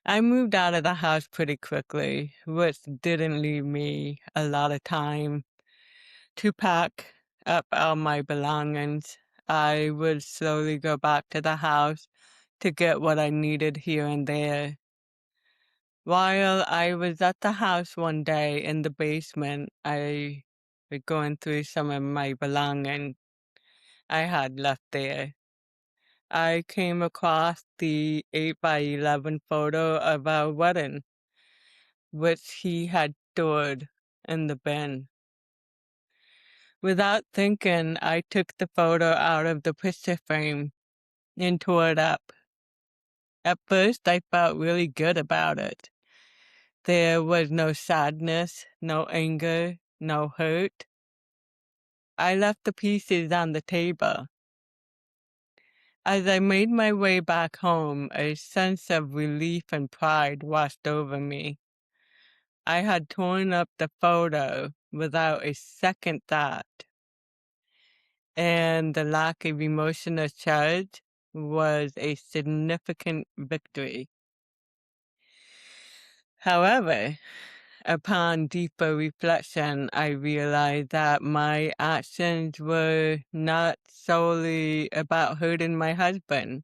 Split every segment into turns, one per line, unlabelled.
I moved out of the house pretty quickly, which didn't leave me a lot of time to pack up all my belongings. I would slowly go back to the house to get what I needed here and there. While I was at the house one day in the basement, I was going through some of my belongings I had left there. I came across the 8x11 photo of our wedding, which he had stored in the bin. Without thinking, I took the photo out of the picture frame and tore it up. At first, I felt really good about it. There was no sadness, no anger, no hurt. I left the pieces on the table. As I made my way back home, a sense of relief and pride washed over me. I had torn up the photo without a second thought, and the lack of emotional charge was a significant victory. However, upon deeper reflection, I realized that my actions were not solely about hurting my husband.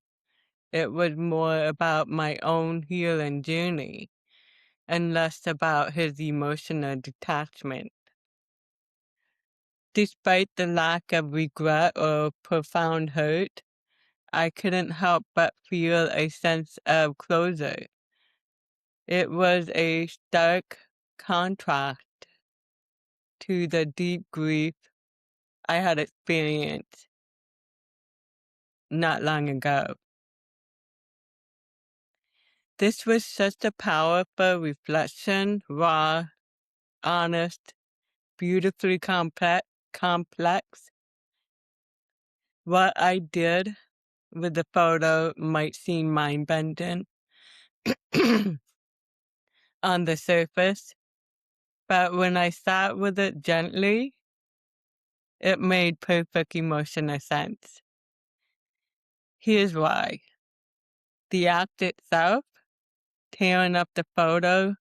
It was more about my own healing journey and less about his emotional detachment. Despite the lack of regret or profound hurt, I couldn't help but feel a sense of closure. It was a stark contrast to the deep grief I had experienced not long ago. This was such a powerful reflection, raw, honest, beautifully complex. What I did with the photo might seem mind-bending on the surface, but when I sat with it gently, it made perfect emotional sense. Here's why. The act itself, tearing up the photo,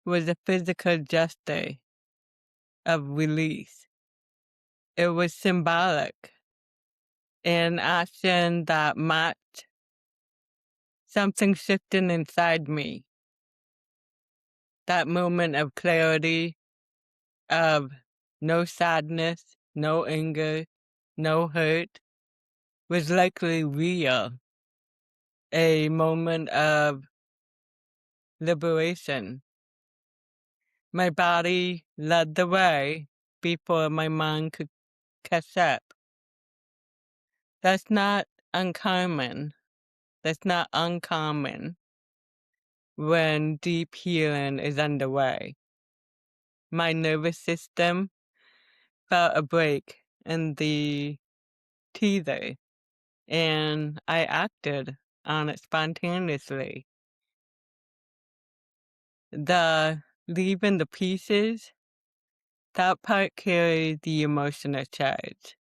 was a physical gesture of release. It was symbolic, an action that matched something shifting inside me. That moment of clarity, of no sadness, no anger, no hurt, was likely real. A moment of liberation. My body led the way before my mind could catch up. That's not uncommon. That's not uncommon when deep healing is underway. My nervous system felt a break in the teether, and I acted on it spontaneously. The leaving the pieces, that part carried the emotional charge.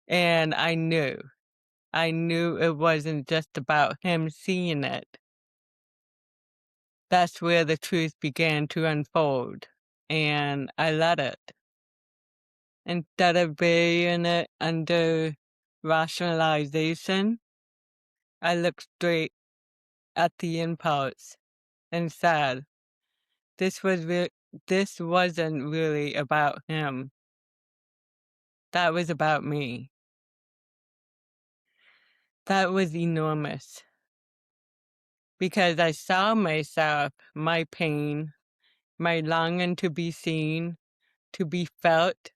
And I knew it wasn't just about him seeing it. That's where the truth began to unfold, and I let it. Instead of burying it under rationalization, I looked straight at the impulse and said, this wasn't really about him. That was about me. That was enormous. Because I saw myself, my pain, my longing to be seen, to be felt,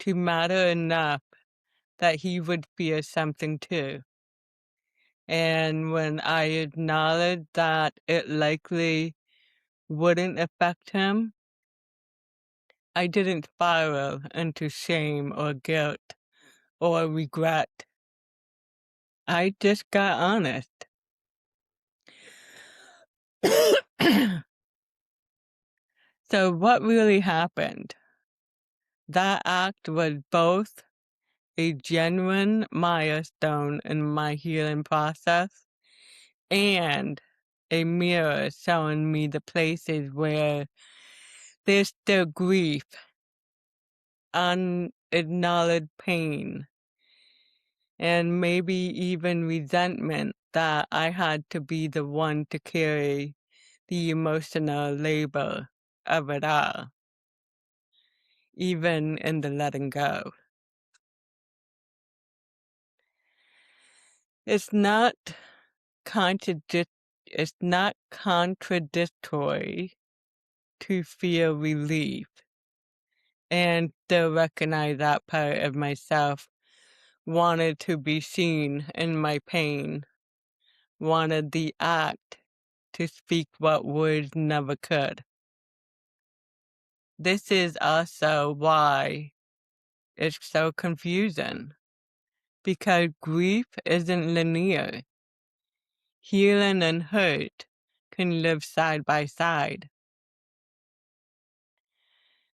to matter enough that he would feel something too. And when I acknowledged that it likely wouldn't affect him, I didn't spiral into shame or guilt or regret. I just got honest. So what really happened? That act was both a genuine milestone in my healing process and a mirror showing me the places where there's still grief, unacknowledged pain, and maybe even resentment that I had to be the one to carry the emotional labor of it all, even in the letting go. It's not it's not contradictory to feel relief and still recognize that part of myself wanted to be seen in my pain, wanted the act to speak what words never could. This is also why it's so confusing, because grief isn't linear. Healing and hurt can live side by side.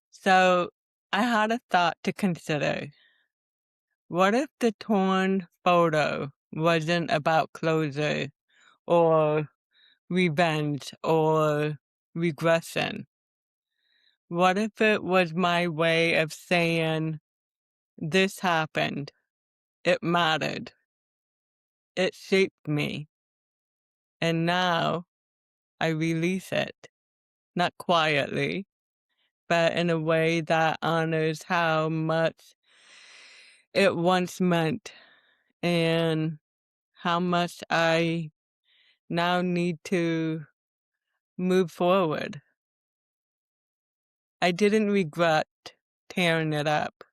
So I had a thought to consider. What if the torn photo wasn't about closure or revenge or regression? What if it was my way of saying, this happened, it mattered, it shaped me, and now I release it, not quietly, but in a way that honors how much it once meant and how much I now need to move forward. I didn't regret tearing it up.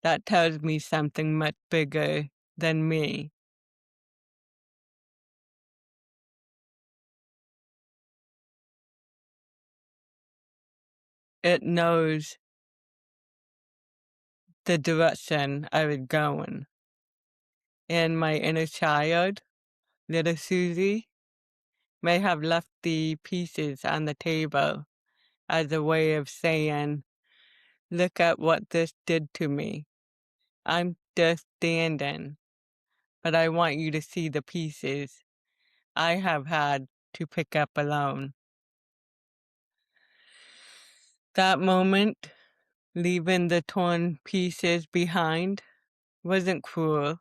That tells me something much bigger than me. It knows the direction I was going. And my inner child, little Susie, may have left the pieces on the table as a way of saying, look at what this did to me. I'm just standing, but I want you to see the pieces I have had to pick up alone. That moment, leaving the torn pieces behind, wasn't cruel.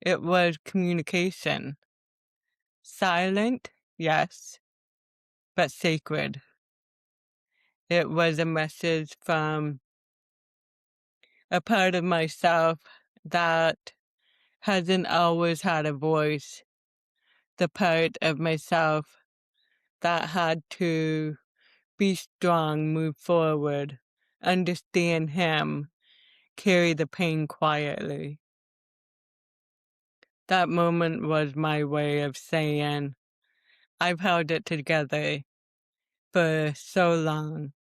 It was communication. Silent, yes, but sacred. It was a message from a part of myself that hasn't always had a voice. The part of myself that had to be strong, move forward, understand him, carry the pain quietly. That moment was my way of saying, I've held it together for so long,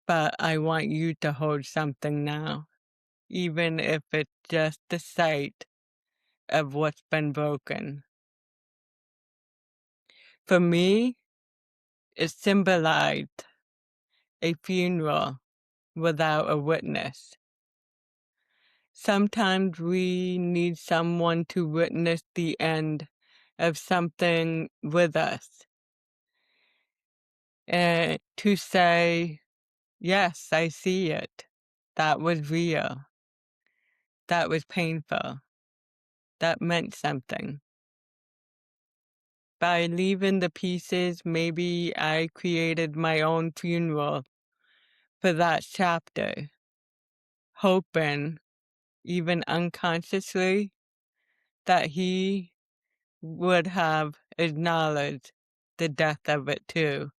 but I want you to hold something now, even if it's just the sight of what's been broken. For me, it symbolized a funeral without a witness. Sometimes we need someone to witness the end of something with us and to say, yes, I see it. That was real. That was painful. That meant something. By leaving the pieces, maybe I created my own funeral for that chapter, hoping, even unconsciously, that he would have acknowledged the death of it too,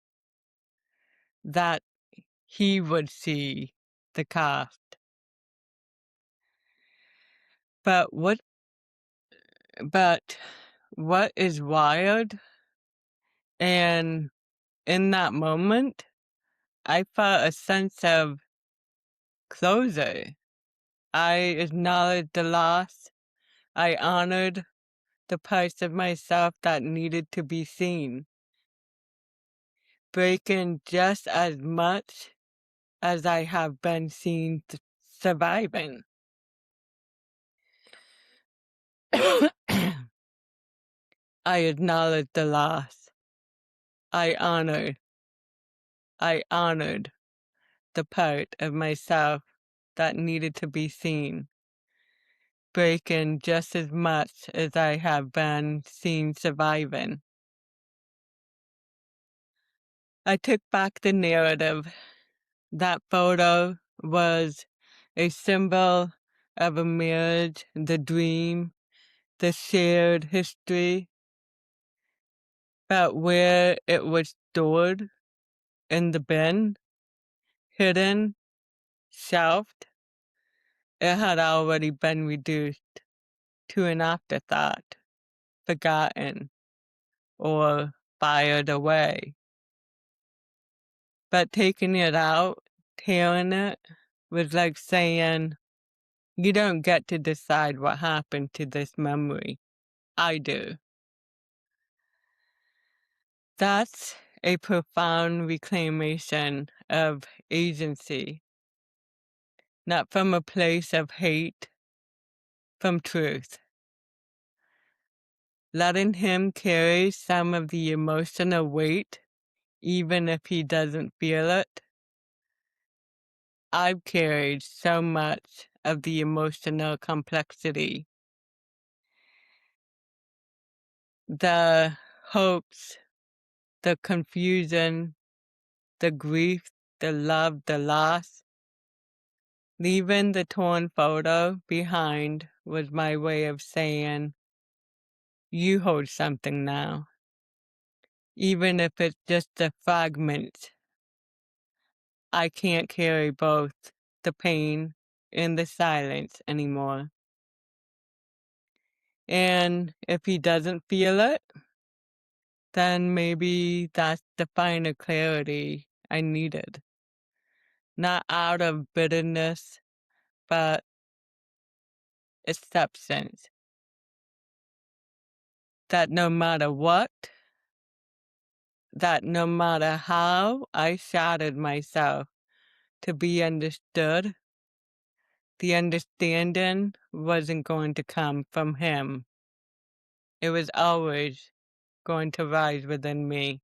that he would see the cost. But but what is wild, and in that moment, I felt a sense of closure. I acknowledged the loss. I honored the parts of myself that needed to be seen, breaking just as much as I have been seen surviving. I acknowledged the loss. I honored, I honored the part of myself that needed to be seen, breaking just as much as I have been seen surviving. I took back the narrative. That photo was a symbol of a marriage, the dream, the shared history, but where it was stored in the bin, hidden, shelved, it had already been reduced to an afterthought, forgotten, or fired away. But taking it out, tearing it, was like saying, you don't get to decide what happened to this memory. I do. That's a profound reclamation of agency, not from a place of hate, from truth. Letting him carry some of the emotional weight, even if he doesn't feel it. I've carried so much of the emotional complexity, the hopes, the confusion, the grief, the love, the loss. Leaving the torn photo behind was my way of saying, you hold something now, even if it's just a fragment. I can't carry both the pain and the silence anymore. And if he doesn't feel it, then maybe that's the final clarity I needed. Not out of bitterness, but acceptance. That no matter what, that no matter how I shattered myself to be understood, the understanding wasn't going to come from him. It was always going to rise within me.